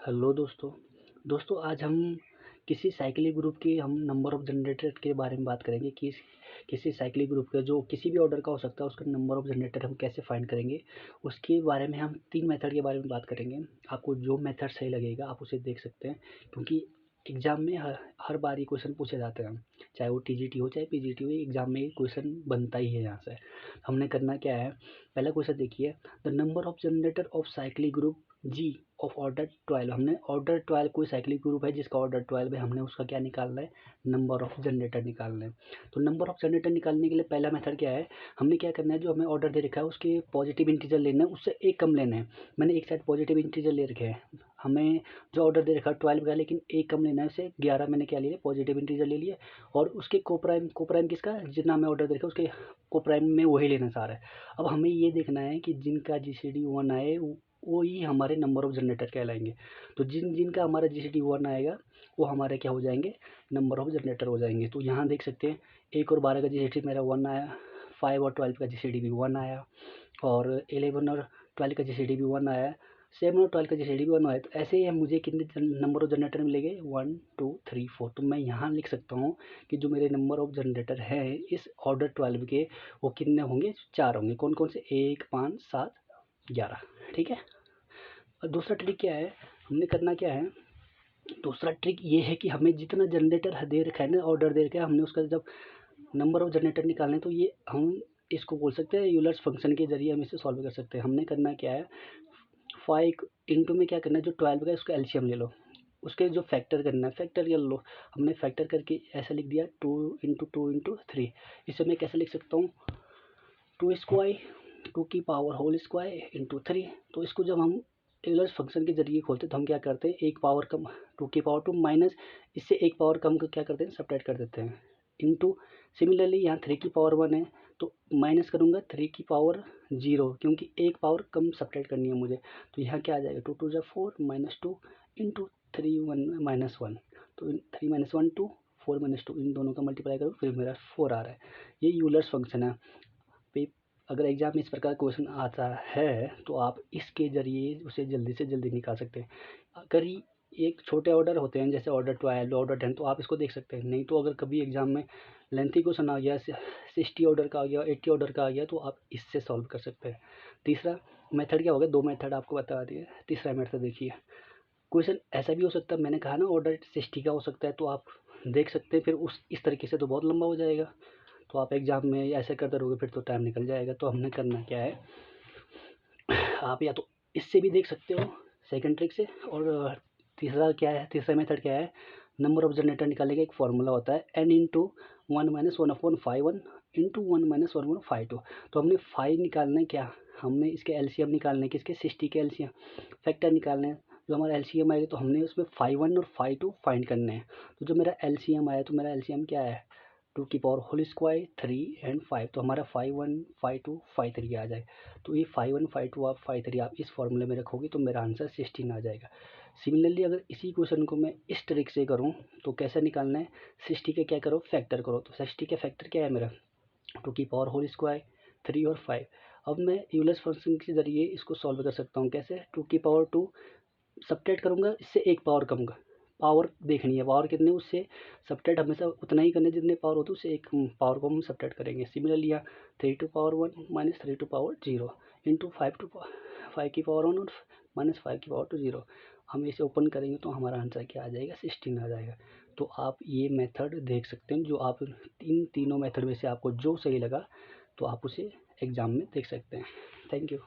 Hello दोस्तों आज हम किसी साइक्लिक ग्रुप की हम नंबर ऑफ़ जनरेटर के बारे में बात करेंगे कि किसी साइक्लिक ग्रुप का जो किसी भी ऑर्डर का हो सकता है उसका नंबर ऑफ़ जनरेटर हम कैसे फाइंड करेंगे। उसके बारे में हम 3 मेथड के बारे में बात करेंगे। आपको जो मेथड सही लगेगा आप उसे देख सकते हैं, क्योंकि एग्ज़ाम में हर बार ये क्वेश्चन पूछे जाते हैं, चाहे वो टीजीटी हो चाहे पीजीटी हो, एग्ज़ाम में क्वेश्चन बनता ही है यहाँ से। हमने करना क्या है, पहला क्वेश्चन देखिए, the number of generator of cyclic group G of order 12। हमने ऑर्डर 12 कोई साइक्लिक ग्रुप है जिसका ऑर्डर 12 है, हमने उसका क्या निकालना है, नंबर ऑफ जनरेटर निकालना है। तो नंबर ऑफ जनरेटर निकालने के लिए पहला मेथड क्या है, हमने क्या करना है, जो हमें ऑर्डर दे रखा है उसके पॉजिटिव इंटीजर लेना है, उससे एक कम लेना है। मैंने एक साइड पॉजिटिव इंटीजर ले रखे हैं, हमें जो ऑर्डर दे रखा है 12 का, लेकिन एक कम लेना है, उसे 11 मैंने क्या लिया, पॉजिटिव इंटीजर ले लिया। और उसके कोप्राइम किसका, जितना हमें ऑर्डर दे रखा है उसके कोप्राइम में वही लेना सारा है। अब हमें ये देखना है कि जिनका जीसीडी 1 आए वो ही हमारे नंबर ऑफ़ जनरेटर कहलाएंगे। तो जिनका हमारा जीसीडी 1 आएगा वो हमारे क्या हो जाएंगे, नंबर ऑफ़ जनरेटर हो जाएंगे। तो यहाँ देख सकते हैं 1 और 12 का जीसीडी मेरा 1 आया, 5 और 12 का जीसीडी भी 1 आया, और 11 और 12 का जीसीडी भी 1 आया, 7 और 12 का जीसीडी भी 1 आया। तो ऐसे ही मुझे कितने नंबर ऑफ़ जनरेटर मिलेंगे, 1 2 3 4। तो मैं यहाँ लिख सकता हूँ कि जो मेरे नंबर ऑफ़ जनरेटर हैं इस ऑर्डर 12 के, वो कितने होंगे, 4 होंगे। कौन कौन से, 1 5 7 11। ठीक है। और दूसरा ट्रिक क्या है, हमने करना क्या है, दूसरा ट्रिक ये है कि हमें जितना जनरेटर दे रखा है ना, ऑर्डर दे रखा है, हमने उसका जब नंबर ऑफ़ जनरेटर निकालने, तो ये हम इसको बोल सकते हैं यूलर्स फंक्शन के जरिए हम इसे सॉल्व कर सकते हैं। हमने करना क्या है, 5 इंटू में क्या करना है, जो 12 का है उसका एलसीएम ले लो, उसके जो फैक्टर करना है फैक्टर कर लो। हमने फैक्टर करके ऐसा लिख दिया 2 इंटू इसे मैं कैसे लिख सकता हूँ, 2 स्क्वायर 2 की पावर होल स्क्वायर इंटू 3। तो इसको जब हम टेलर्स फंक्शन के जरिए खोलते हैं तो हम क्या करते हैं, एक पावर कम 2 की पावर 2 माइनस इससे एक पावर कम को क्या करते हैं, सब्ट्रैक्ट कर देते हैं, इंटू। सिमिलरली यहाँ 3 की पावर 1 है तो माइनस करूँगा 3 की पावर 0, क्योंकि एक पावर कम सब्ट्रैक्ट करनी है मुझे। तो यहाँ क्या आ जाएगा, 2 2 4 माइनस 2 इंटू 3 1 माइनस 1। तो 3 माइनस 1 2 4 माइनस 2, इन दोनों का मल्टीप्लाई करो फिर मेरा 4 आ रहा है। ये यूलर्स फंक्शन है। अगर एग्जाम में इस प्रकार क्वेश्चन आता है तो आप इसके ज़रिए उसे जल्दी से जल्दी निकाल सकते हैं। अगर एक छोटे ऑर्डर होते हैं जैसे ऑर्डर 12 ऑर्डर 10, तो आप इसको देख सकते हैं। नहीं तो अगर कभी एग्जाम में लेंथी क्वेश्चन आ गया, 60 ऑर्डर का आ गया, 80 ऑर्डर का आ गया, तो आप इससे सॉल्व कर सकते हैं। तीसरा मेथड क्या होगा, 2 मेथड आपको बता दिए। तीसरा मेथड देखिए, क्वेश्चन ऐसा भी हो सकता है, मैंने कहा ना ऑर्डर 60 का हो सकता है, तो आप देख सकते हैं फिर इस तरीके से तो बहुत लंबा हो जाएगा, तो आप एग्ज़ाम में ऐसे करते रहोगे फिर तो टाइम निकल जाएगा। तो हमने करना क्या है, आप या तो इससे भी देख सकते हो सेकंड ट्रिक से, और तीसरा क्या है, तीसरा मेथड क्या है, नंबर ऑफ जनरेटर निकालने का एक फॉर्मूला होता है n into 1 minus 1/5 into 1 minus 1/5। तो हमने 5 निकालना है, क्या हमने इसके एलसीएम निकालने के, इसके 60 के एलसीएम फैक्टर निकालने हैं। जो हमारा एलसीएम आएगा तो हमने उसमें 5 1 और 5 2 फाइंड करने हैं। तो जो मेरा एलसीएम आया, तो मेरा एलसीएम क्या है, 2 की पावर होल स्क्वायर 3 एंड 5। तो हमारा 5 1 5 2 5 3 आ जाएगा। तो ये 5 1 5 2 आप 5 3 आप इस फॉर्मूले में रखोगे तो मेरा आंसर 16 आ जाएगा। सिमिलरली अगर इसी क्वेश्चन को मैं इस ट्रिक से करूँ तो कैसे निकालना है, 60 के क्या करो, फैक्टर करो। तो 60 के फैक्टर क्या है मेरा, 2 की पावर होल स्क्वायर 3 और 5। अब मैं यूलर्स फंक्शन के जरिए इसको सॉल्व कर सकता हूँ। कैसे, 2 की पावर 2 सब्ट्रैक्ट करूँगा, इससे एक पावर कम का, पावर देखनी है, पावर कितने, उससे सब्ट्रैक्ट हमेशा उतना ही करना जितने पावर होते उससे एक पावर को हम सब्ट्रैक्ट करेंगे। सिमिलरली यहाँ 3 to power 1 minus 3 to power 0 into 5 की पावर 1 और माइनस 5 की पावर 0। हम इसे ओपन करेंगे तो हमारा आंसर क्या आ जाएगा, 16 आ जाएगा। तो आप ये मेथड देख सकते हैं, जो आप तीनों मेथड में से आपको जो सही लगा तो आप उसे एग्ज़ाम में देख सकते हैं। Thank you.